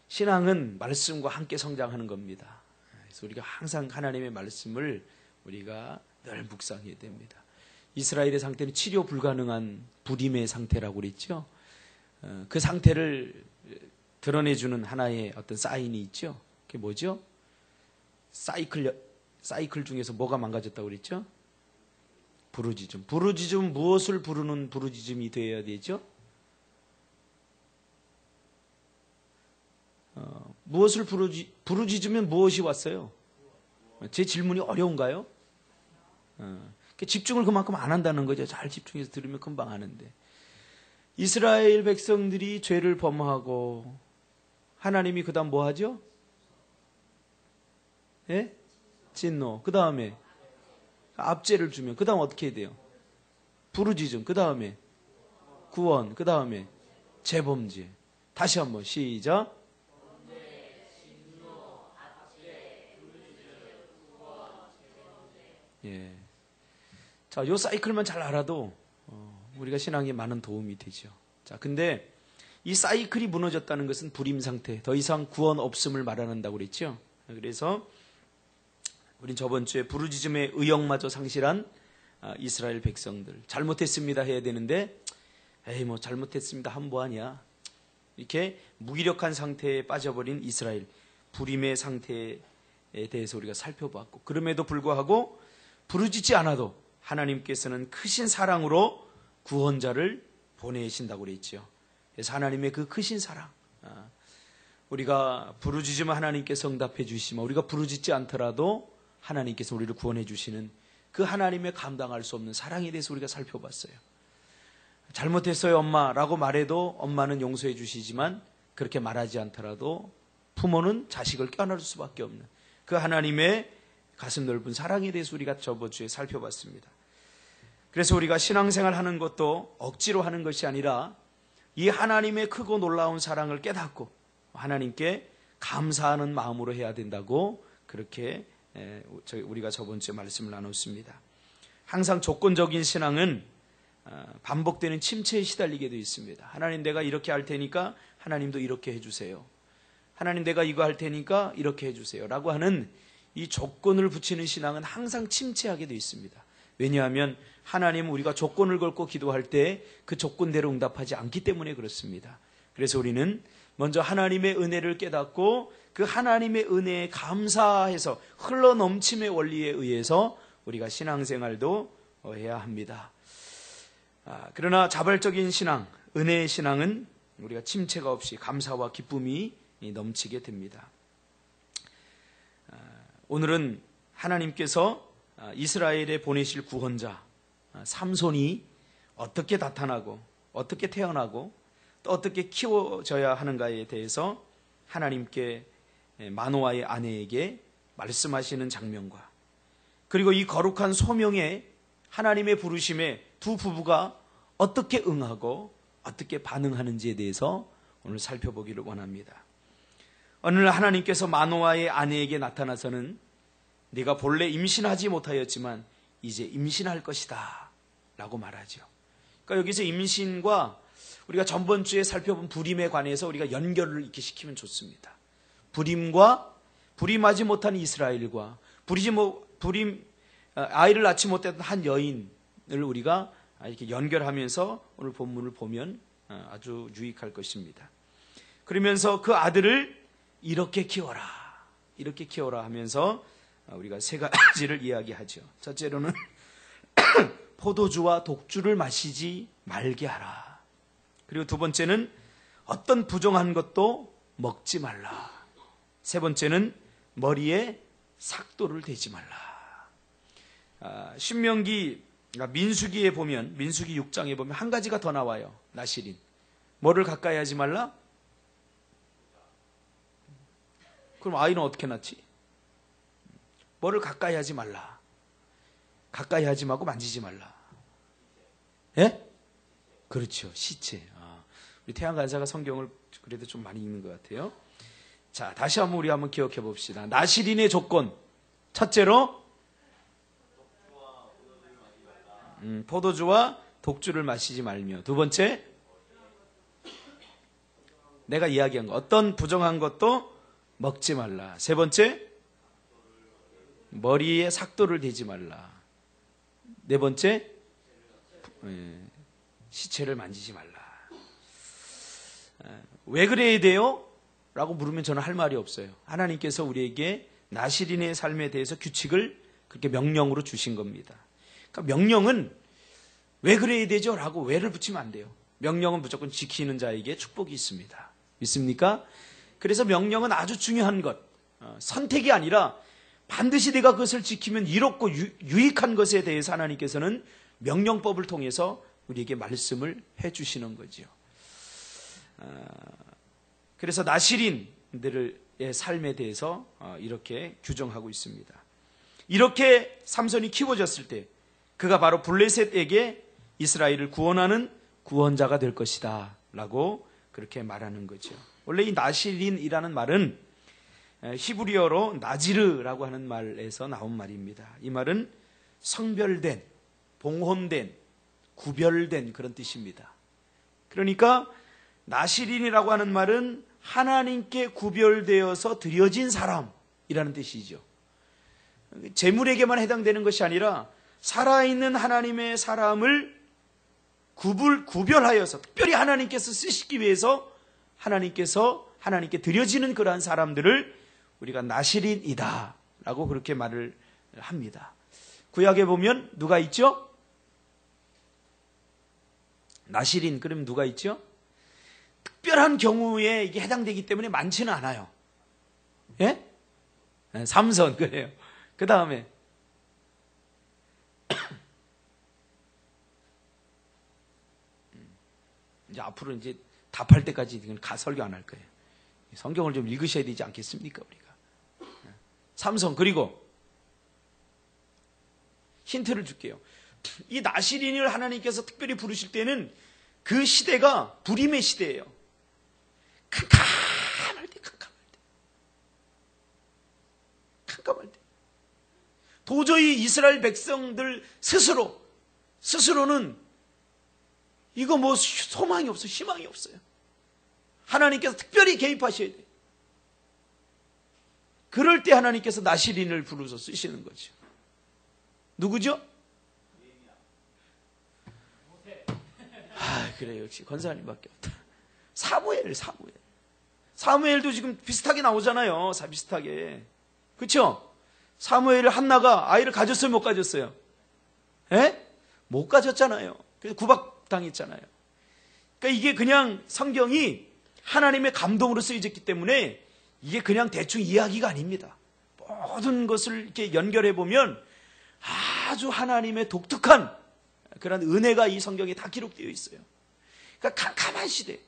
신앙은 말씀과 함께 성장하는 겁니다. 그래서 우리가 항상 하나님의 말씀을 우리가 늘 묵상해야 됩니다. 이스라엘의 상태는 치료 불가능한 불임의 상태라고 그랬죠. 그 상태를 드러내주는 하나의 어떤 사인이 있죠. 그게 뭐죠? 사이클 중에서 뭐가 망가졌다고 그랬죠? 부르짖음. 부르짖음, 무엇을 부르는 부르짖음이 되어야 되죠? 무엇을 부르짖으면 무엇이 왔어요? 제 질문이 어려운가요? 집중을 그만큼 안 한다는 거죠. 잘 집중해서 들으면 금방 아는데. 이스라엘 백성들이 죄를 범하고 하나님이 그 다음 뭐 하죠? 예? 진노. 그 다음에 압제를 주면 그 다음 어떻게 해야 돼요? 부르짖음. 그 다음에 구원. 그 다음에 재범죄. 다시 한번 시작. 예. 자, 요 사이클만 잘 알아도 우리가 신앙에 많은 도움이 되죠. 자, 근데 이 사이클이 무너졌다는 것은 불임 상태, 더 이상 구원 없음을 말한다고 그랬죠. 그래서 우린 저번 주에 부르짖음의 의욕마저 상실한 이스라엘 백성들, 잘못했습니다 해야 되는데 에이 뭐 잘못했습니다 하면 뭐하냐, 이렇게 무기력한 상태에 빠져버린 이스라엘 불임의 상태에 대해서 우리가 살펴봤고, 그럼에도 불구하고 부르짖지 않아도 하나님께서는 크신 사랑으로 구원자를 보내신다고 그랬죠. 그래서 하나님의 그 크신 사랑, 우리가 부르짖으면 하나님께서 응답해 주시면, 우리가 부르짖지 않더라도 하나님께서 우리를 구원해 주시는 그 하나님의 감당할 수 없는 사랑에 대해서 우리가 살펴봤어요. 잘못했어요 엄마라고 말해도 엄마는 용서해 주시지만, 그렇게 말하지 않더라도 부모는 자식을 껴안을 수밖에 없는 그 하나님의 가슴 넓은 사랑에 대해서 우리가 저번 주에 살펴봤습니다. 그래서 우리가 신앙생활 하는 것도 억지로 하는 것이 아니라 이 하나님의 크고 놀라운 사랑을 깨닫고 하나님께 감사하는 마음으로 해야 된다고, 그렇게 우리가 저번 주에 말씀을 나눴습니다. 항상 조건적인 신앙은 반복되는 침체에 시달리게 되어 있습니다. 하나님 내가 이렇게 할 테니까 하나님도 이렇게 해주세요. 하나님 내가 이거 할 테니까 이렇게 해주세요 라고 하는 이 조건을 붙이는 신앙은 항상 침체하게 되어 있습니다. 왜냐하면 하나님은 우리가 조건을 걸고 기도할 때 그 조건대로 응답하지 않기 때문에 그렇습니다. 그래서 우리는 먼저 하나님의 은혜를 깨닫고 그 하나님의 은혜에 감사해서 흘러넘침의 원리에 의해서 우리가 신앙생활도 해야 합니다. 그러나 자발적인 신앙, 은혜의 신앙은 우리가 침체가 없이 감사와 기쁨이 넘치게 됩니다. 오늘은 하나님께서 이스라엘에 보내실 구원자 삼손이 어떻게 나타나고 어떻게 태어나고 또 어떻게 키워져야 하는가에 대해서 하나님께 마노아의 아내에게 말씀하시는 장면과, 그리고 이 거룩한 소명에 하나님의 부르심에 두 부부가 어떻게 응하고 어떻게 반응하는지에 대해서 오늘 살펴보기를 원합니다. 어느 날 하나님께서 마노아의 아내에게 나타나서는 네가 본래 임신하지 못하였지만 이제 임신할 것이다 라고 말하죠. 그러니까 여기서 임신과 우리가 전번 주에 살펴본 불임에 관해서 우리가 연결을 이렇게 시키면 좋습니다. 불임과 불임하지 못한 이스라엘과 아이를 낳지 못했던 한 여인을 우리가 이렇게 연결하면서 오늘 본문을 보면 아주 유익할 것입니다. 그러면서 그 아들을 이렇게 키워라 하면서 우리가 세 가지를 이야기하죠. 첫째로는 포도주와 독주를 마시지 말게 하라. 그리고 두 번째는 어떤 부정한 것도 먹지 말라. 세 번째는 머리에 삭도를 대지 말라. 민수기에 보면, 민수기 6장에 보면 한 가지가 더 나와요. 나실인. 뭐를 가까이 하지 말라? 그럼 아이는 어떻게 낳지? 뭐를 가까이 하지 말라. 가까이 하지 말고 만지지 말라. 예? 그렇죠. 시체. 우리 태양 간사가 성경을 그래도 좀 많이 읽는 것 같아요. 자, 다시 한번 우리 한번 기억해 봅시다. 나실인의 조건. 첫째로 포도주와 독주를 마시지 말며, 두 번째 내가 이야기한 것, 어떤 부정한 것도 먹지 말라. 세 번째, 머리에 삭도를 대지 말라. 네 번째, 시체를 만지지 말라. 왜 그래야 돼요? 라고 물으면 저는 할 말이 없어요. 하나님께서 우리에게 나실인의 삶에 대해서 규칙을 그렇게 명령으로 주신 겁니다. 그러니까 명령은 왜 그래야 되죠? 라고 왜를 붙이면 안 돼요. 명령은 무조건 지키는 자에게 축복이 있습니다. 믿습니까? 그래서 명령은 아주 중요한 것, 선택이 아니라 반드시 내가 그것을 지키면 이롭고 유익한 것에 대해서 하나님께서는 명령법을 통해서 우리에게 말씀을 해주시는 거죠. 그래서 나실인들의 삶에 대해서 이렇게 규정하고 있습니다. 이렇게 삼손이 키워졌을 때 그가 바로 블레셋에게 이스라엘을 구원하는 구원자가 될 것이다 라고 그렇게 말하는 거죠. 원래 이 나실인이라는 말은 히브리어로 나지르라고 하는 말에서 나온 말입니다. 이 말은 성별된, 봉헌된, 구별된 그런 뜻입니다. 그러니까 나실인이라고 하는 말은 하나님께 구별되어서 드려진 사람이라는 뜻이죠. 제물에게만 해당되는 것이 아니라 살아있는 하나님의 사람을 구별하여서 특별히 하나님께서 쓰시기 위해서 하나님께 드려지는 그러한 사람들을 우리가 나실인이다 라고 그렇게 말을 합니다. 구약에 보면 누가 있죠? 나실인, 그럼 누가 있죠? 특별한 경우에 이게 해당되기 때문에 많지는 않아요. 예? 삼손, 그래요. 그 다음에 이제 앞으로 이제 답할 때까지 설교 안 할 거예요. 성경을 좀 읽으셔야 되지 않겠습니까, 우리가? 삼손, 그리고 힌트를 줄게요. 이 나실인을 하나님께서 특별히 부르실 때는 그 시대가 불임의 시대예요. 캄캄할 때. 도저히 이스라엘 백성들 스스로는 이거 뭐 소망이 없어요. 희망이 없어요. 하나님께서 특별히 개입하셔야 돼요. 그럴 때 하나님께서 나실인을 부르셔서 쓰시는 거죠. 누구죠? 그래, 역시 권사님밖에 없다. 사무엘도 지금 비슷하게 나오잖아요. 비슷하게. 그렇죠? 사무엘 한나가 아이를 가졌어요, 못 가졌어요? 못 가졌잖아요. 그래서 구박당했잖아요. 그러니까 이게 그냥 성경이 하나님의 감동으로 쓰여졌기 때문에 이게 그냥 대충 이야기가 아닙니다. 모든 것을 이렇게 연결해 보면 아주 하나님의 독특한 그런 은혜가 이 성경에 다 기록되어 있어요. 그러니까 캄캄한 시대.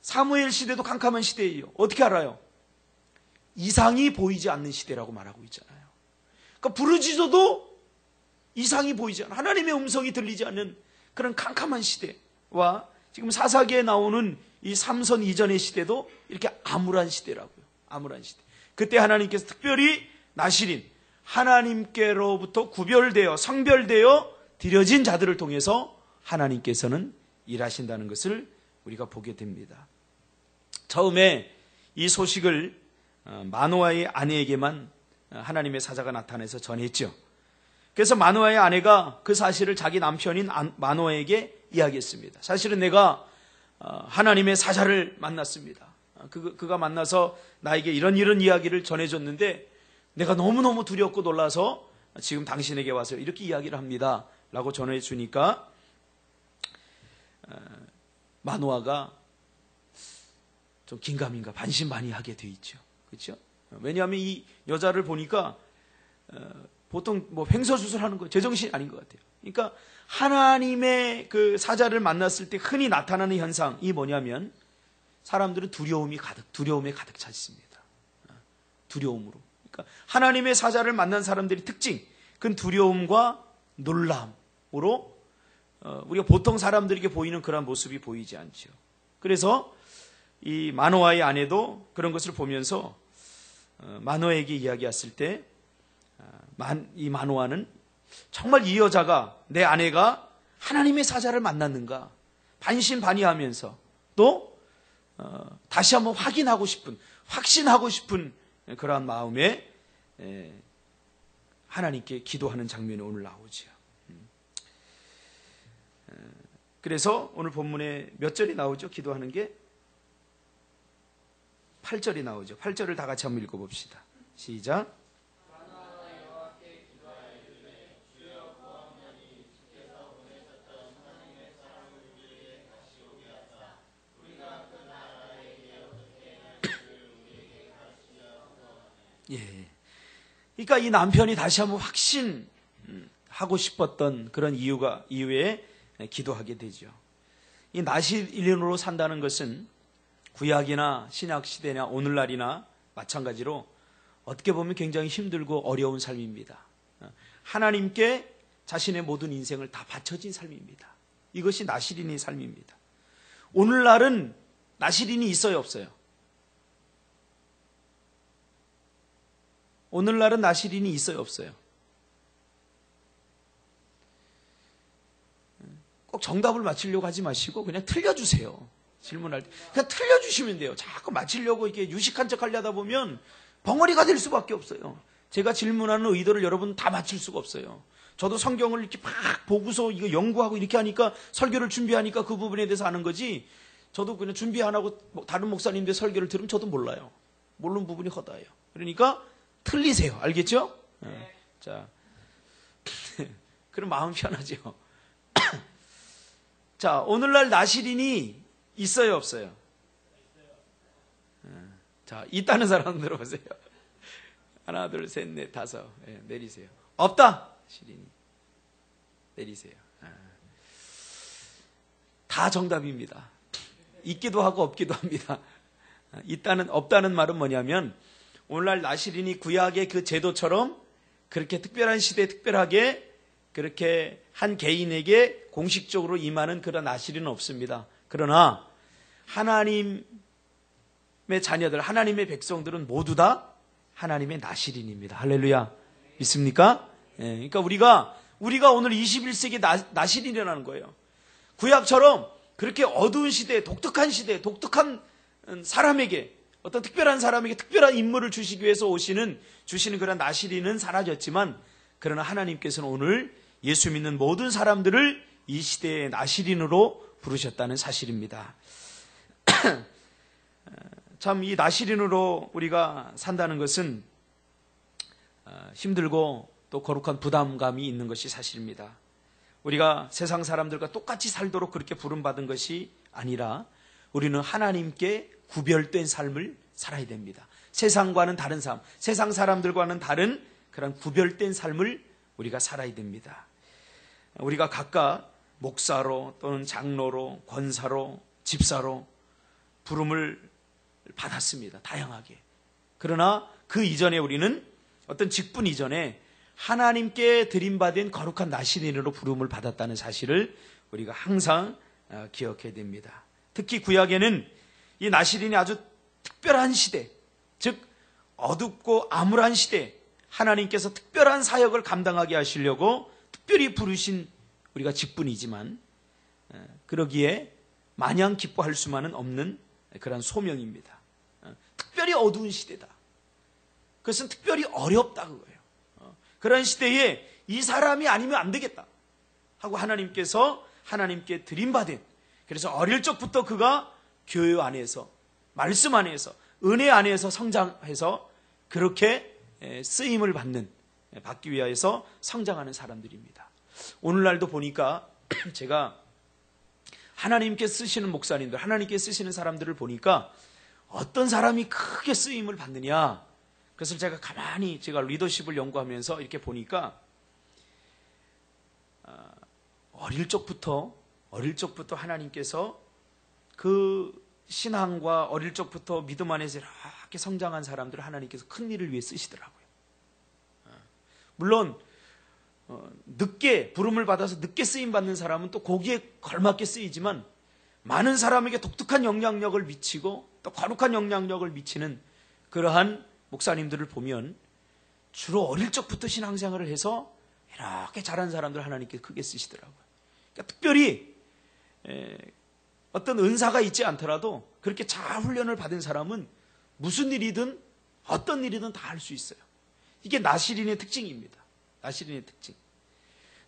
사무엘 시대도 캄캄한 시대예요. 어떻게 알아요? 이상이 보이지 않는 시대라고 말하고 있잖아요. 그러니까 부르짖어도 이상이 보이지 않아. 하나님의 음성이 들리지 않는 그런 캄캄한 시대와 지금 사사기에 나오는 이 삼손 이전의 시대도 이렇게 암울한 시대라고요. 암울한 시대. 그때 하나님께서 특별히 나실인, 하나님께로부터 구별되어 성별되어 드려진 자들을 통해서 하나님께서는 일하신다는 것을 우리가 보게 됩니다. 처음에 이 소식을 마노아의 아내에게만 하나님의 사자가 나타나서 전했죠. 그래서 마노아의 아내가 그 사실을 자기 남편인 마노아에게 이야기했습니다. 사실은 내가 하나님의 사자를 만났습니다. 그가 만나서 나에게 이런 이야기를 전해줬는데 내가 너무너무 두렵고 놀라서 지금 당신에게 와서 이렇게 이야기를 합니다 라고 전해주니까 마노아가 좀 긴가민가 반신반의하게 돼 있죠. 그렇죠? 왜냐하면 이 여자를 보니까 보통 뭐 횡설수설하는 거 제정신이 아닌 것 같아요. 그러니까 하나님의 그 사자를 만났을 때 흔히 나타나는 현상이 뭐냐면 사람들은 두려움에 가득 차 있습니다. 두려움으로. 그러니까 하나님의 사자를 만난 사람들의 특징, 그건 두려움과 놀람으로 우리가 보통 사람들에게 보이는 그런 모습이 보이지 않죠. 그래서 이 마노아의 아내도 그런 것을 보면서 마노아에게 이야기했을 때 이 마노아는 정말 이 여자가, 내 아내가 하나님의 사자를 만났는가 반신반의하면서 또 다시 한번 확인하고 싶은, 확신하고 싶은 그러한 마음에 하나님께 기도하는 장면이 오늘 나오지요. 그래서 오늘 본문에 몇 절이 나오죠? 기도하는 게 8절이 나오죠. 8절을 다 같이 한번 읽어봅시다. 시작. 예. 그러니까 이 남편이 다시 한번 확신하고 싶었던 그런 이유에 기도하게 되죠. 이 나시린으로 산다는 것은 구약이나 신약 시대나 오늘날이나 마찬가지로 어떻게 보면 굉장히 힘들고 어려운 삶입니다. 하나님께 자신의 모든 인생을 다 바쳐진 삶입니다. 이것이 나시린의 삶입니다. 오늘날은 나시린이 있어요, 없어요? 오늘날은 나시린이 있어요, 없어요? 꼭 정답을 맞추려고 하지 마시고 그냥 틀려주세요. 질문할 때. 그냥 틀려주시면 돼요. 자꾸 맞추려고 이렇게 유식한 척 하려다 보면 벙어리가 될 수밖에 없어요. 제가 질문하는 의도를 여러분 다 맞출 수가 없어요. 저도 성경을 이렇게 막 보고서 이거 연구하고 이렇게 하니까 설교를 준비하니까 그 부분에 대해서 아는 거지. 저도 그냥 준비 안 하고 다른 목사님들 설교를 들으면 저도 몰라요. 모르는 부분이 허다해요. 그러니까 틀리세요. 알겠죠? 네. 자, 그럼 마음 편하죠. 자, 오늘날 나시린이 있어요, 없어요? 자, 있다는 사람 들어보세요. 하나, 둘, 셋, 넷, 다섯. 네, 내리세요. 없다. 시린이. 내리세요. 다 정답입니다. 있기도 하고 없기도 합니다. 없다는 말은 뭐냐면 오늘날 나시린이 구약의 그 제도처럼 그렇게 특별한 시대에 특별하게 그렇게 한 개인에게 공식적으로 임하는 그런 나시린은 없습니다. 그러나 하나님의 자녀들, 하나님의 백성들은 모두 다 하나님의 나시린입니다. 할렐루야. 믿습니까? 예, 그러니까 우리가 오늘 21세기 나시린이라는 거예요. 구약처럼 그렇게 어두운 시대, 독특한 사람에게, 어떤 특별한 사람에게 특별한 인물을 주시기 위해서 주시는 그런 나시린은 사라졌지만, 그러나 하나님께서는 오늘 예수 믿는 모든 사람들을 이 시대의 나시린으로 부르셨다는 사실입니다. 참 이 나시린으로 우리가 산다는 것은 힘들고 또 거룩한 부담감이 있는 것이 사실입니다. 우리가 세상 사람들과 똑같이 살도록 그렇게 부름받은 것이 아니라 우리는 하나님께 구별된 삶을 살아야 됩니다. 세상과는 다른 삶, 세상 사람들과는 다른 그런 구별된 삶을 우리가 살아야 됩니다. 우리가 각각 목사로 또는 장로로, 권사로, 집사로 부름을 받았습니다. 다양하게. 그러나 그 이전에 우리는 어떤 직분 이전에 하나님께 드림받은 거룩한 나시린으로 부름을 받았다는 사실을 우리가 항상 기억해야 됩니다. 특히 구약에는 이 나시린이 아주 특별한 시대, 즉 어둡고 암울한 시대, 하나님께서 특별한 사역을 감당하게 하시려고 특별히 부르신 우리가 직분이지만 그러기에 마냥 기뻐할 수만은 없는 그런 소명입니다. 특별히 어두운 시대다. 그것은 특별히 어렵다 그거예요. 그런 시대에 이 사람이 아니면 안 되겠다 하고 하나님께 드림받은, 그래서 어릴 적부터 그가 교회 안에서, 말씀 안에서, 은혜 안에서 성장해서 그렇게 쓰임을 받기 위하여서 성장하는 사람들입니다. 오늘날도 보니까 제가 하나님께 쓰시는 목사님들, 하나님께 쓰시는 사람들을 보니까 어떤 사람이 크게 쓰임을 받느냐, 그것을 제가 리더십을 연구하면서 이렇게 보니까 어릴 적부터 하나님께서 그 신앙과 어릴 적부터 믿음 안에서 이렇게 성장한 사람들을 하나님께서 큰 일을 위해 쓰시더라고요. 물론 늦게 부름을 받아서 늦게 쓰임 받는 사람은 또 거기에 걸맞게 쓰이지만, 많은 사람에게 독특한 영향력을 미치고 또 거룩한 영향력을 미치는 그러한 목사님들을 보면 주로 어릴 적부터 신앙생활을 해서 이렇게 자란 사람들 하나님께 크게 쓰시더라고요. 그러니까 특별히 어떤 은사가 있지 않더라도 그렇게 잘 훈련을 받은 사람은 무슨 일이든 어떤 일이든 다 할 수 있어요. 이게 나시린의 특징입니다. 나시린의 특징.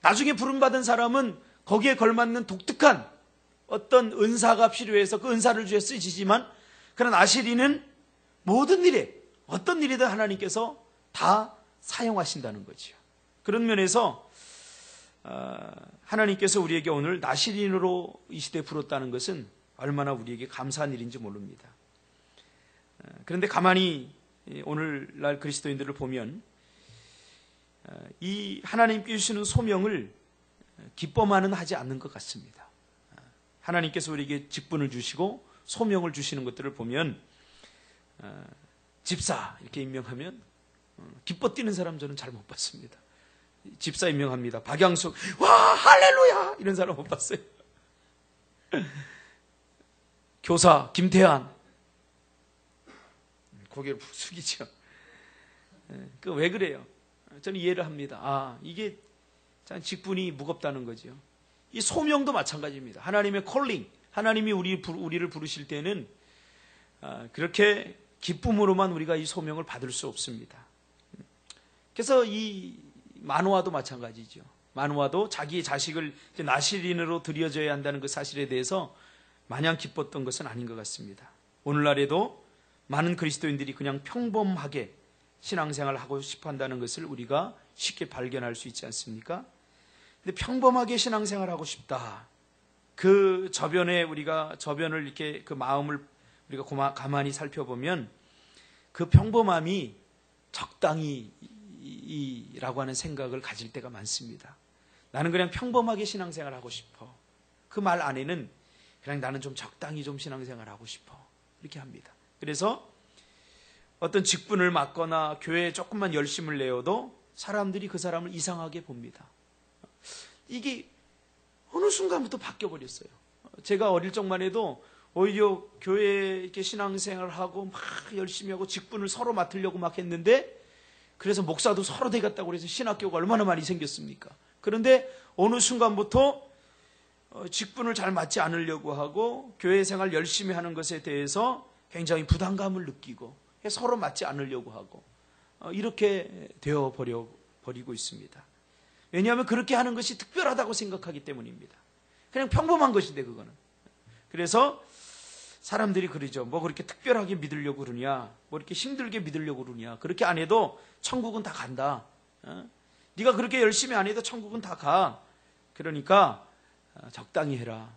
나중에 부름받은 사람은 거기에 걸맞는 독특한 어떤 은사가 필요해서 그 은사를 주에 쓰시지만, 그러나 나시린은 모든 일에 어떤 일이든 하나님께서 다 사용하신다는 거죠. 그런 면에서 하나님께서 우리에게 오늘 나시린으로 이 시대에 부르었다는 것은 얼마나 우리에게 감사한 일인지 모릅니다. 그런데 가만히 오늘날 그리스도인들을 보면 이 하나님께 주시는 소명을 기뻐만은 하지 않는 것 같습니다. 하나님께서 우리에게 직분을 주시고 소명을 주시는 것들을 보면 집사 이렇게 임명하면 기뻐 뛰는 사람 저는 잘 못 봤습니다. 집사 임명합니다. 박양숙, 와 할렐루야 이런 사람 못 봤어요. 교사 김태한, 고개를 숙이죠. 그 왜 그래요? 저는 이해를 합니다. 이게 참 직분이 무겁다는 거죠. 이 소명도 마찬가지입니다. 하나님의 콜링, 하나님이 우리를 부르실 때는 그렇게 기쁨으로만 우리가 이 소명을 받을 수 없습니다. 그래서 이 마노아도 마찬가지죠. 마노아도 자기의 자식을 나시린으로 들여줘야 한다는 그 사실에 대해서 마냥 기뻤던 것은 아닌 것 같습니다. 오늘날에도 많은 그리스도인들이 그냥 평범하게 신앙생활을 하고 싶어 한다는 것을 우리가 쉽게 발견할 수 있지 않습니까? 근데 평범하게 신앙생활을 하고 싶다. 그 저변을 이렇게 그 마음을 우리가 가만히 살펴보면 그 평범함이 적당히 라고 하는 생각을 가질 때가 많습니다. 나는 그냥 평범하게 신앙생활을 하고 싶어. 그 말 안에는 그냥 나는 좀 적당히 좀 신앙생활을 하고 싶어. 이렇게 합니다. 그래서 어떤 직분을 맡거나 교회에 조금만 열심을 내어도 사람들이 그 사람을 이상하게 봅니다. 이게 어느 순간부터 바뀌어버렸어요. 제가 어릴 적만 해도 오히려 교회에 이렇게 신앙생활을 하고 막 열심히 하고 직분을 서로 맡으려고 막 했는데, 그래서 목사도 서로 되겠다고 그래서 신학교가 얼마나 많이 생겼습니까? 그런데 어느 순간부터 직분을 잘 맡지 않으려고 하고 교회 생활 열심히 하는 것에 대해서 굉장히 부담감을 느끼고 서로 맡지 않으려고 하고 이렇게 되어버리고 있습니다. 왜냐하면 그렇게 하는 것이 특별하다고 생각하기 때문입니다. 그냥 평범한 것인데 그거는. 그래서 사람들이 그러죠. 뭐 그렇게 특별하게 믿으려고 그러냐, 뭐 이렇게 힘들게 믿으려고 그러냐, 그렇게 안 해도 천국은 다 간다. 네가 그렇게 열심히 안 해도 천국은 다 가. 그러니까 적당히 해라.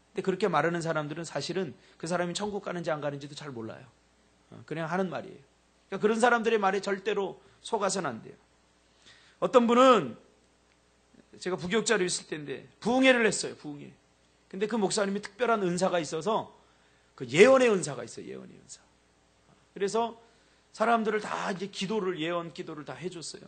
근데 그렇게 말하는 사람들은 사실은 그 사람이 천국 가는지 안 가는지도 잘 몰라요. 그냥 하는 말이에요. 그러니까 그런 사람들의 말에 절대로 속아서는 안 돼요. 어떤 분은 제가 부교육자로 있을 때인데 부흥회를 했어요. 부흥회. 근데 그 목사님이 특별한 은사가 있어서 그 예언의 은사가 있어요. 예언의 은사. 그래서 사람들을 다 이제 예언 기도를 다 해줬어요.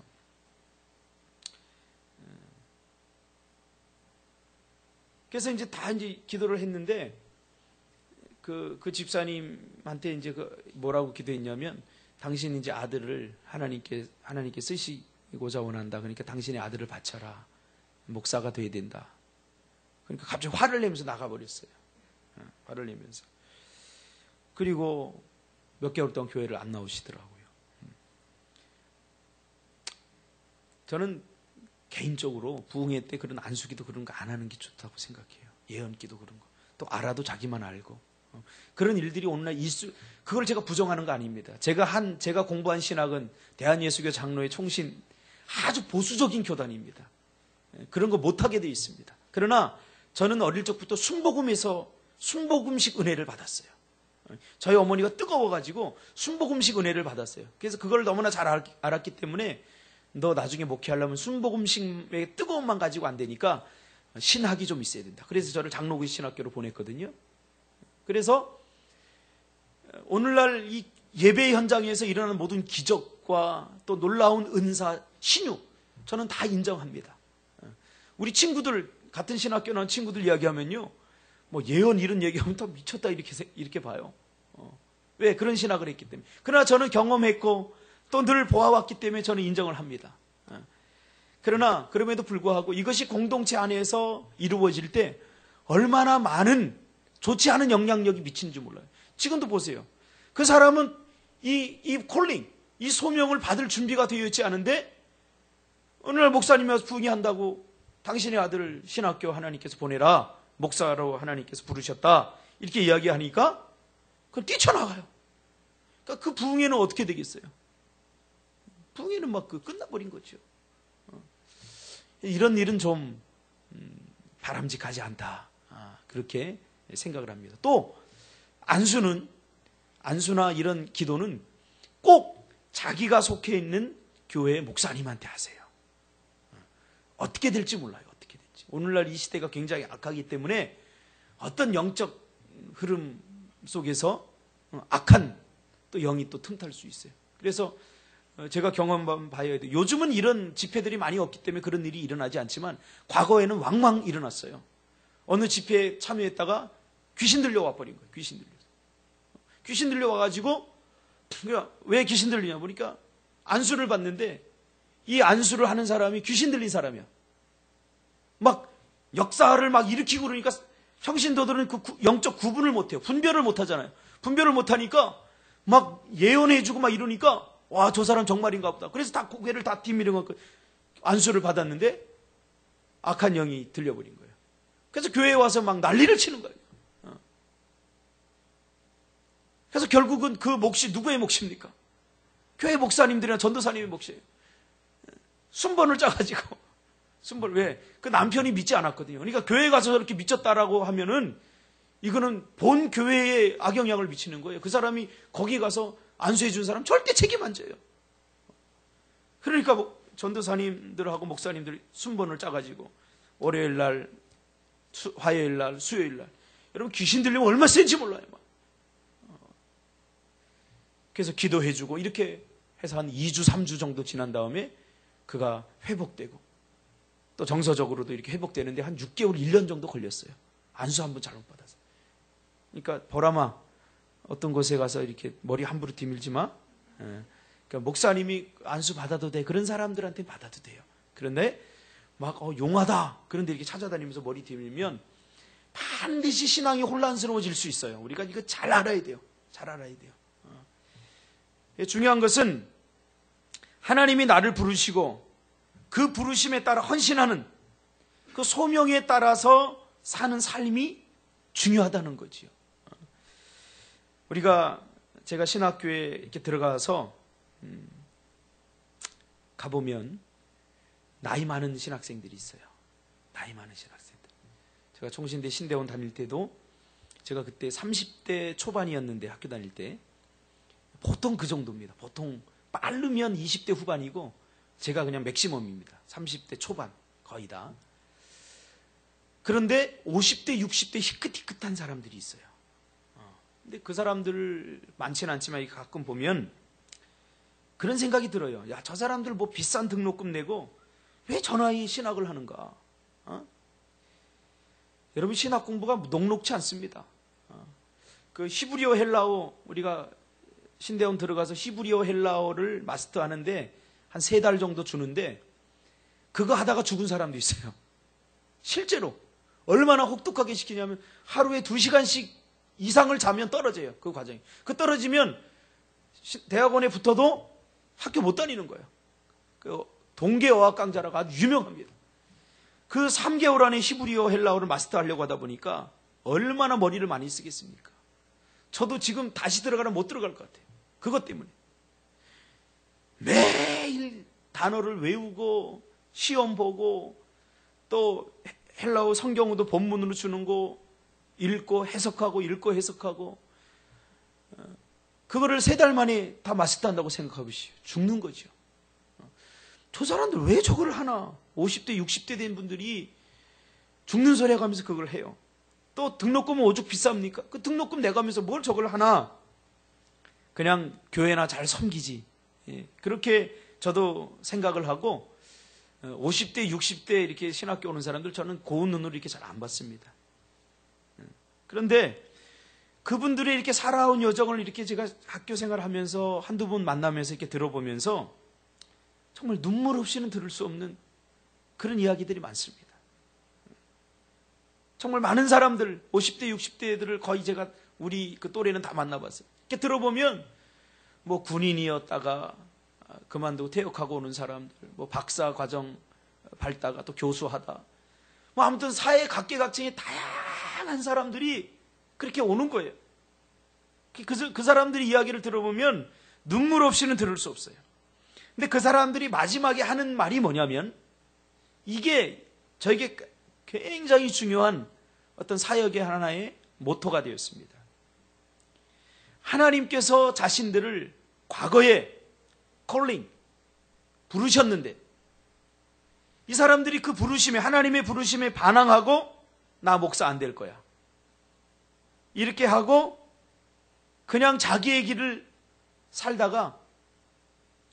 그래서 이제 다 이제 기도를 했는데 그 집사님한테 이제 뭐라고 기도했냐면, 당신 이제 아들을 하나님께 쓰시고자 원한다. 그러니까 당신의 아들을 바쳐라. 목사가 돼야 된다. 그러니까 갑자기 화를 내면서 나가버렸어요. 화를 내면서. 그리고 몇 개월 동안 교회를 안 나오시더라고요. 저는 개인적으로 부흥회 때 그런 안수기도 그런 거 안 하는 게 좋다고 생각해요. 예언기도 그런 거. 또 알아도 자기만 알고. 그런 일들이 오늘날 그걸 제가 부정하는 거 아닙니다. 제가 공부한 신학은 대한예수교 장로회 총신 아주 보수적인 교단입니다. 그런 거 못하게 돼 있습니다. 그러나 저는 어릴 적부터 순복음식 은혜를 받았어요. 저희 어머니가 뜨거워가지고 순복음식 은혜를 받았어요. 그래서 그걸 너무나 잘 알았기 때문에 너 나중에 목회하려면 순복음식의 뜨거움만 가지고 안 되니까 신학이 좀 있어야 된다. 그래서 저를 장로교 신학교로 보냈거든요. 그래서 오늘날 이 예배 현장에서 일어나는 모든 기적과 또 놀라운 은사, 신유, 저는 다 인정합니다. 우리 친구들, 같은 신학교 나온 친구들 이야기하면요, 뭐 예언 이런 얘기하면 더 미쳤다 이렇게 봐요. 왜? 그런 신학을 했기 때문에. 그러나 저는 경험했고 또 늘 보아왔기 때문에 저는 인정을 합니다. 그러나 그럼에도 불구하고 이것이 공동체 안에서 이루어질 때 얼마나 많은 좋지 않은 영향력이 미치는지 몰라요. 지금도 보세요. 그 사람은 이 콜링, 이 소명을 받을 준비가 되어 있지 않은데 어느 날 목사님이 와서 부응한다고 당신의 아들을 신학교 하나님께서 보내라. 목사로 하나님께서 부르셨다. 이렇게 이야기하니까 그럼 뛰쳐나가요. 그러니까 그 부흥회는 어떻게 되겠어요? 부흥회는 막 끝나버린 거죠. 이런 일은 좀 바람직하지 않다. 그렇게 생각을 합니다. 또 안수나 이런 기도는 꼭 자기가 속해 있는 교회 목사님한테 하세요. 어떻게 될지 몰라요. 어떻게 될지. 오늘날 이 시대가 굉장히 악하기 때문에 어떤 영적 흐름 속에서 악한 또 영이 또 틈탈 수 있어요. 그래서 제가 경험한 바에 돼요. 요즘은 이런 집회들이 많이 없기 때문에 그런 일이 일어나지 않지만 과거에는 왕왕 일어났어요. 어느 집회에 참여했다가 귀신 들려와 버린 거예요. 귀신 들려와가지고 왜 귀신 들리냐 보니까 안수를 받는데 이 안수를 하는 사람이 귀신 들린 사람이야. 막 역사를 막 일으키고 그러니까 평신도들은 그 영적 구분을 못해요. 분별을 못하잖아요. 분별을 못하니까 막 예언해주고 막 이러니까 와, 저 사람 정말인가 보다. 그래서 다 고개를 다 뒤미려고 안수를 받았는데 악한 영이 들려버린 거예요. 그래서 교회에 와서 막 난리를 치는 거예요. 그래서 결국은 그 몫이 누구의 몫입니까? 교회 목사님들이나 전도사님의 몫이에요. 순번을 짜가지고 순번 왜? 그 남편이 믿지 않았거든요. 그러니까 교회 가서 저렇게 미쳤다라고 하면은 이거는 본 교회에 악영향을 미치는 거예요. 그 사람이 거기 가서 안수해 준 사람 절대 책임 안 져요. 그러니까 뭐 전도사님들하고 목사님들이 순번을 짜가지고 월요일 날, 화요일 날, 수요일 날 여러분 귀신 들리면 얼마나 센지 몰라요. 막. 그래서 기도해주고 이렇게 해서 한 2주, 3주 정도 지난 다음에 그가 회복되고 또 정서적으로도 이렇게 회복되는데 한 6개월, 1년 정도 걸렸어요. 안수 한 번 잘못 받아서. 그러니까 보라마 어떤 곳에 가서 이렇게 머리 함부로 뒤밀지 마. 그러니까 목사님이 안수 받아도 돼. 그런 사람들한테 받아도 돼요. 그런데 막 용하다. 그런데 이렇게 찾아다니면서 머리 뒤밀면 반드시 신앙이 혼란스러워질 수 있어요. 우리가 이거 잘 알아야 돼요. 잘 알아야 돼요. 중요한 것은 하나님이 나를 부르시고 그 부르심에 따라 헌신하는 그 소명에 따라서 사는 삶이 중요하다는 거지요. 제가 신학교에 이렇게 들어가서 가보면 나이 많은 신학생들이 있어요. 나이 많은 신학생들. 제가 총신대 신대원 다닐 때도 제가 그때 30대 초반이었는데 학교 다닐 때 보통 그 정도입니다. 보통 빠르면 20대 후반이고 제가 그냥 맥시멈입니다. 30대 초반 거의 다. 그런데 50대, 60대 희끗희끗한 사람들이 있어요. 근데 그 사람들 많지는 않지만 가끔 보면 그런 생각이 들어요. 야, 저 사람들 뭐 비싼 등록금 내고 왜 저 나이에 신학을 하는가? 여러분 신학 공부가 녹록치 않습니다. 그 히브리어 헬라어 우리가 신대원 들어가서 히브리어 헬라어를 마스터하는데 한 3달 정도 주는데 그거 하다가 죽은 사람도 있어요. 실제로 얼마나 혹독하게 시키냐면 하루에 2시간씩 이상을 자면 떨어져요. 그 과정이. 그 떨어지면 대학원에 붙어도 학교 못 다니는 거예요. 그 동계어학 강좌라고 아주 유명합니다. 그 3개월 안에 히브리어 헬라어를 마스터하려고 하다 보니까 얼마나 머리를 많이 쓰겠습니까? 저도 지금 다시 들어가면 못 들어갈 것 같아요. 그것 때문에. 매일 단어를 외우고 시험 보고 또 헬라어 성경도 본문으로 주는 거 읽고 해석하고 읽고 해석하고 그거를 3달 만에 다 마스터한다고 생각해보시오. 죽는 거죠. 저 사람들 왜 저걸 하나? 50대 60대 된 분들이 죽는 소리 해가면서 그걸 해요. 또 등록금은 오죽 비쌉니까? 그 등록금 내가면서 뭘 저걸 하나? 그냥 교회나 잘 섬기지. 그렇게 저도 생각을 하고 50대 60대 이렇게 신학교 오는 사람들 저는 고운 눈으로 이렇게 잘 안 봤습니다. 그런데 그분들이 이렇게 살아온 여정을 이렇게 제가 학교 생활하면서 한두 번 만나면서 이렇게 들어보면서 정말 눈물 없이는 들을 수 없는 그런 이야기들이 많습니다. 정말 많은 사람들, 50대, 60대들을 거의 제가 우리 그 또래는 다 만나봤어요. 이렇게 들어보면 뭐 군인이었다가 그만두고 퇴역하고 오는 사람들, 뭐 박사 과정 밟다가 또 교수하다, 뭐 아무튼 사회 각계각층의 다양한 사람들이 그렇게 오는 거예요. 그 사람들이 이야기를 들어보면 눈물 없이는 들을 수 없어요. 근데 그 사람들이 마지막에 하는 말이 뭐냐면, 이게 저에게 굉장히 중요한 어떤 사역의 하나의 모토가 되었습니다. 하나님께서 자신들을 과거에 콜링, 부르셨는데 이 사람들이 그 부르심에, 하나님의 부르심에 반항하고 나 목사 안 될 거야, 이렇게 하고 그냥 자기의 길을 살다가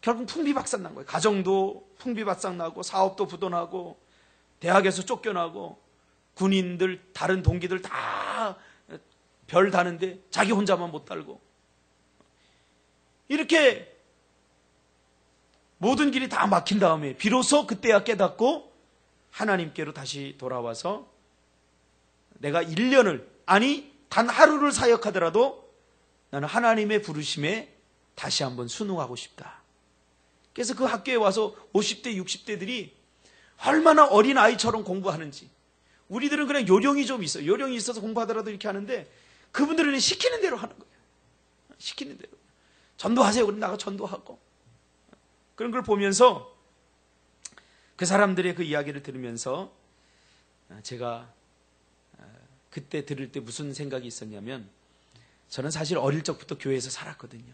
결국 풍비박산 난 거예요. 가정도 풍비박산 나고, 사업도 부도나고, 대학에서 쫓겨나고, 군인들, 다른 동기들 다 별 다는데 자기 혼자만 못 달고, 이렇게 모든 길이 다 막힌 다음에 비로소 그때야 깨닫고 하나님께로 다시 돌아와서 내가 1년을, 아니 단 하루를 사역하더라도 나는 하나님의 부르심에 다시 한번 순응하고 싶다. 그래서 그 학교에 와서 50대, 60대들이 얼마나 어린 아이처럼 공부하는지. 우리들은 그냥 요령이 좀 있어요. 요령이 있어서 공부하더라도 이렇게 하는데 그분들은 시키는 대로 하는 거예요. 시키는 대로. 전도하세요. 그럼 나가 전도하고. 그런 걸 보면서, 그 사람들의 그 이야기를 들으면서 제가 그때 들을 때 무슨 생각이 있었냐면, 저는 사실 어릴 적부터 교회에서 살았거든요.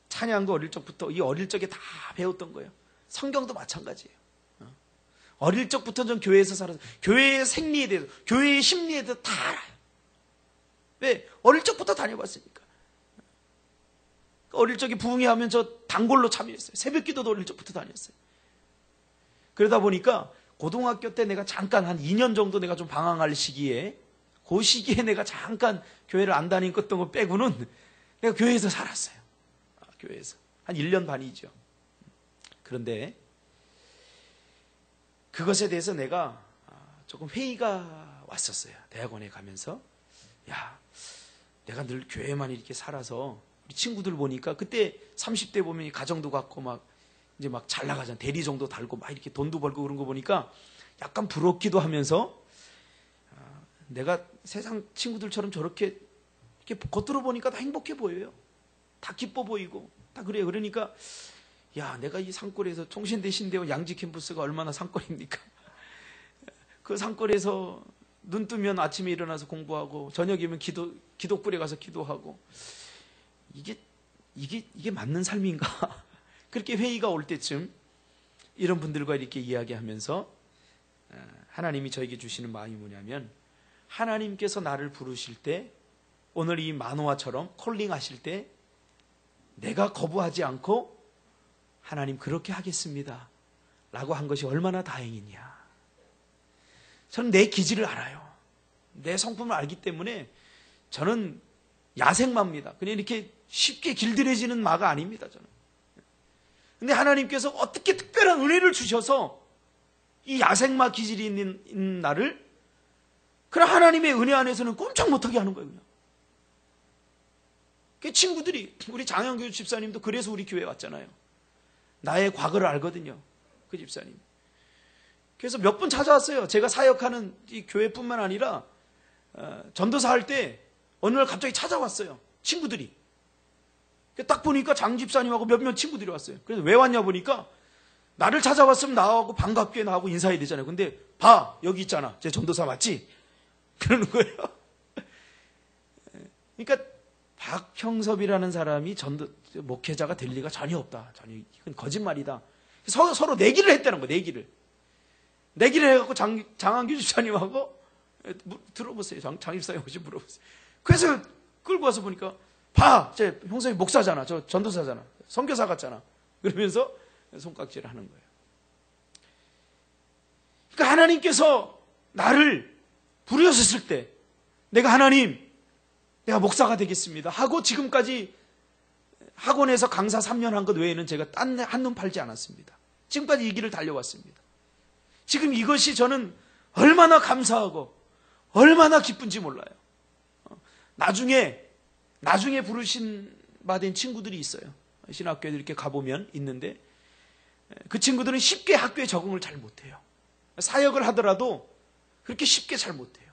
찬양도 어릴 적부터, 이 어릴 적에 다 배웠던 거예요. 성경도 마찬가지예요. 어릴 적부터 전 교회에서 살아서 교회의 생리에 대해서, 교회의 심리에 대해서 다 알아요. 왜? 어릴 적부터 다녀봤으니까. 어릴 적에 부흥회 하면 저 단골로 참여했어요. 새벽 기도도 어릴 적부터 다녔어요. 그러다 보니까 고등학교 때 내가 잠깐 한 2년 정도 내가 좀 방황할 시기에, 그 시기에 내가 잠깐 교회를 안 다니는 거 빼고는 내가 교회에서 살았어요. 교회에서. 한 1년 반이죠. 그런데 그것에 대해서 내가 조금 회의가 왔었어요. 대학원에 가면서. 야, 내가 늘 교회만 이렇게 살아서, 우리 친구들 보니까 그때 30대 보면 가정도 갖고 막 이제 막 잘 나가잖아. 대리 정도 달고 막 이렇게 돈도 벌고 그런 거 보니까 약간 부럽기도 하면서, 내가 세상 친구들처럼 저렇게 이렇게 겉으로 보니까 다 행복해 보여요. 다 기뻐 보이고 다 그래요. 그러니까 야, 내가 이 산골에서, 통신대 신대원 양지 캠퍼스가 얼마나 산골입니까? 그 산골에서 눈 뜨면 아침에 일어나서 공부하고 저녁이면 기도굴에 가서 기도하고, 이게 맞는 삶인가? 그렇게 회의가 올 때쯤 이런 분들과 이렇게 이야기하면서 하나님이 저에게 주시는 마음이 뭐냐면, 하나님께서 나를 부르실 때, 오늘 이 만호아처럼 콜링 하실 때 내가 거부하지 않고 하나님 그렇게 하겠습니다 라고 한 것이 얼마나 다행이냐. 저는 내 기질을 알아요. 내 성품을 알기 때문에 저는 야생마입니다. 그냥 이렇게 쉽게 길들여지는 마가 아닙니다. 저는. 근데 하나님께서 어떻게 특별한 은혜를 주셔서 이 야생마 기질이 있는 나를 그냥 하나님의 은혜 안에서는 꼼짝 못하게 하는 거예요. 그냥. 그 친구들이, 우리 장영규 집사님도 그래서 우리 교회 왔잖아요. 나의 과거를 알거든요. 그 집사님. 그래서 몇 번 찾아왔어요. 제가 사역하는 이 교회뿐만 아니라 전도사 할 때 어느 날 갑자기 찾아왔어요. 친구들이. 딱 보니까 장 집사님하고 몇몇 친구들이 왔어요. 그래서 왜 왔냐 보니까, 나를 찾아왔으면 나하고 반갑게 나하고 인사해야 되잖아요. 근데 봐, 여기 있잖아. 제 전도사 맞지? 그러는 거예요. 그러니까 박형섭이라는 사람이 목회자가 될 리가 전혀 없다. 전혀 이건 거짓말이다. 서로 내기를 했다는 거예요. 내기를 해갖고 장한규 집사님하고 들어보세요. 장 집사님 혹시 물어보세요. 그래서 끌고 와서 보니까, 봐, 제 형사님 목사잖아. 저 전도사잖아. 선교사 같잖아. 그러면서 손깍지를 하는 거예요. 그러니까 하나님께서 나를 부르셨을 때, 내가 내가 목사가 되겠습니다 하고 지금까지 학원에서 강사 3년 한 것 외에는 제가 딴 한눈 팔지 않았습니다. 지금까지 이 길을 달려왔습니다. 지금 이것이 저는 얼마나 감사하고 얼마나 기쁜지 몰라요. 나중에 부르신 바 된 친구들이 있어요. 신학교에 이렇게 가보면 있는데 그 친구들은 쉽게 학교에 적응을 잘 못해요. 사역을 하더라도 그렇게 쉽게 잘 못해요.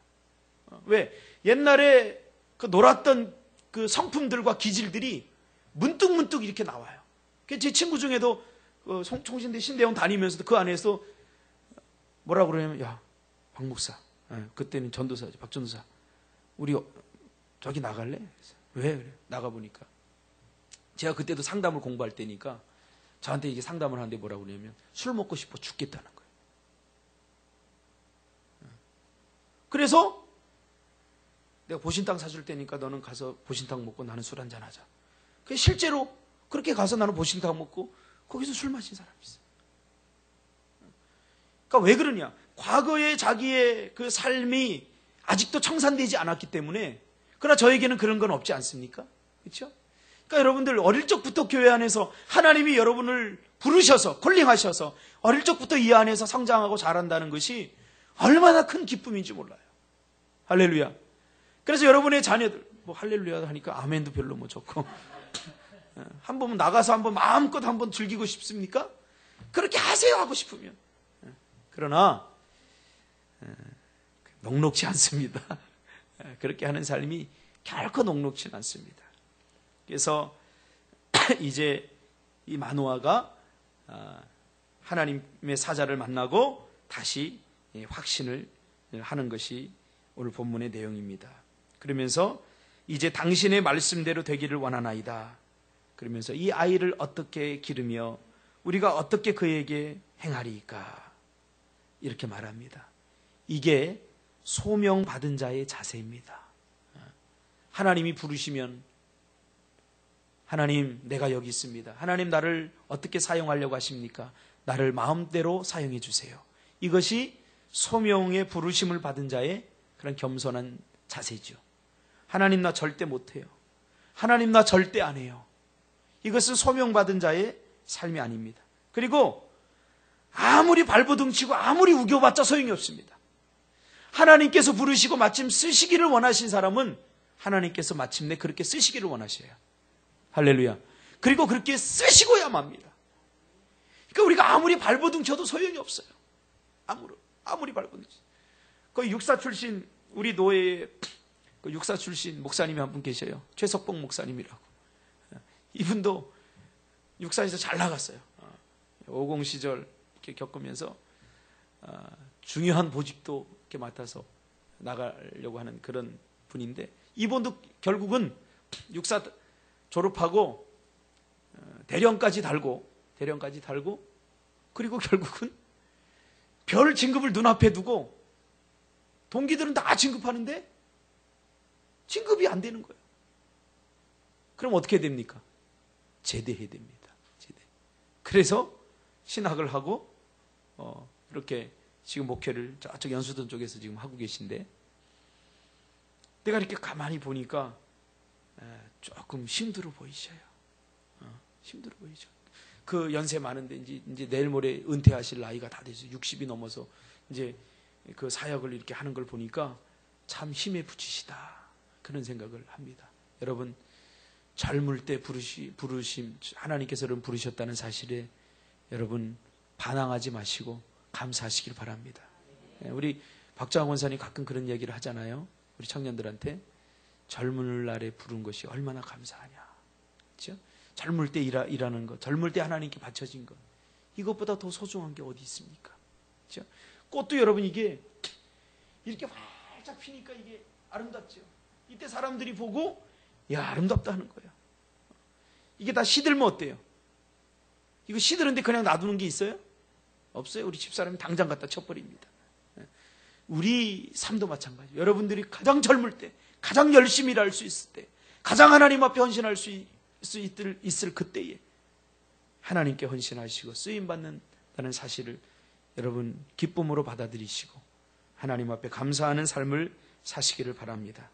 왜? 옛날에 그 놀았던 그 성품들과 기질들이 문득문득 이렇게 나와요. 제 친구 중에도 총신대 신대원 다니면서도 그 안에서 뭐라고 그러냐면, 야, 박 목사, 그때는 전도사죠, 박 전도사, 우리 저기 나갈래? 왜? 그래? 나가보니까 제가 그때도 상담을 공부할 때니까 저한테 이게 상담을 하는데 뭐라고 그러냐면, 술 먹고 싶어 죽겠다는 거예요. 그래서 내가 보신탕 사줄 테니까 너는 가서 보신탕 먹고 나는 술 한잔 하자. 실제로 그렇게 가서 나는 보신탕 먹고 거기서 술 마신 사람이 있어요. 그러니까 왜 그러냐? 과거의 자기의 그 삶이 아직도 청산되지 않았기 때문에. 그러나 저에게는 그런 건 없지 않습니까? 그렇죠? 그러니까 여러분들 어릴 적부터 교회 안에서 하나님이 여러분을 부르셔서 콜링하셔서 어릴 적부터 이 안에서 성장하고 자란다는 것이 얼마나 큰 기쁨인지 몰라요. 할렐루야. 그래서 여러분의 자녀들 뭐 할렐루야 하니까 아멘도 별로 뭐 좋고 한 번 나가서 한번 마음껏 한번 즐기고 싶습니까? 그렇게 하세요, 하고 싶으면. 그러나 녹록지 않습니다. 그렇게 하는 삶이 결코 녹록지 않습니다. 그래서 이제 이 마노아가 하나님의 사자를 만나고 다시 확신을 하는 것이 오늘 본문의 내용입니다. 그러면서 이제 당신의 말씀대로 되기를 원하나이다. 그러면서 이 아이를 어떻게 기르며 우리가 어떻게 그에게 행하리이까, 이렇게 말합니다. 이게 소명받은 자의 자세입니다. 하나님이 부르시면, 하나님 내가 여기 있습니다. 하나님 나를 어떻게 사용하려고 하십니까? 나를 마음대로 사용해 주세요. 이것이 소명의 부르심을 받은 자의 그런 겸손한 자세죠. 하나님 나 절대 못해요. 하나님 나 절대 안 해요. 이것은 소명받은 자의 삶이 아닙니다. 그리고 아무리 발버둥치고 아무리 우겨봤자 소용이 없습니다. 하나님께서 부르시고 마침 쓰시기를 원하신 사람은 하나님께서 마침내 그렇게 쓰시기를 원하셔요. 할렐루야. 그리고 그렇게 쓰시고야만 합니다. 그러니까 우리가 아무리 발버둥쳐도 소용이 없어요. 아무리 발버둥쳐. 그 육사 출신, 우리 노예의 그 육사 출신 목사님이 한 분 계셔요. 최석봉 목사님이라고. 이분도 육사에서 잘 나갔어요. 50 시절 이렇게 겪으면서 중요한 보직도 이렇게 맡아서 나가려고 하는 그런 분인데, 이분도 결국은 육사 졸업하고 대령까지 달고 그리고 결국은 별 진급을 눈앞에 두고 동기들은 다 진급하는데 진급이 안 되는 거예요. 그럼 어떻게 됩니까? 제대해야 됩니다. 제대. 그래서 신학을 하고 이렇게 지금 목회를 저쪽 연수동 쪽에서 지금 하고 계신데, 내가 이렇게 가만히 보니까 조금 힘들어 보이셔요. 힘들어 보이죠. 그 연세 많은데 이제 내일 모레 은퇴하실 나이가 다 돼서 60이 넘어서 이제 그 사역을 이렇게 하는 걸 보니까 참 힘에 부치시다, 그런 생각을 합니다. 여러분, 젊을 때 부르심, 하나님께서는 부르셨다는 사실에 여러분 반항하지 마시고 감사하시길 바랍니다. 우리 박정환 권사님 가끔 그런 얘기를 하잖아요. 우리 청년들한테 젊은 날에 부른 것이 얼마나 감사하냐. 그렇죠? 젊을 때 일하는 것, 젊을 때 하나님께 바쳐진 것, 이것보다 더 소중한 게 어디 있습니까? 그렇죠? 꽃도 여러분 이게 이렇게 활짝 피니까 이게 아름답죠. 이때 사람들이 보고 야, 아름답다 하는 거예요. 이게 다 시들면 어때요? 이거 시들은데 그냥 놔두는 게 있어요? 없어요. 우리 집사람이 당장 갖다 쳐버립니다. 우리 삶도 마찬가지. 여러분들이 가장 젊을 때, 가장 열심히 일할 수 있을 때, 가장 하나님 앞에 헌신할 수 있을 그때에 하나님께 헌신하시고 쓰임받는다는 사실을 여러분 기쁨으로 받아들이시고 하나님 앞에 감사하는 삶을 사시기를 바랍니다.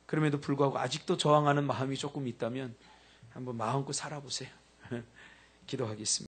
그럼에도 불구하고 아직도 저항하는 마음이 조금 있다면 한번 마음껏 살아보세요. 기도하겠습니다.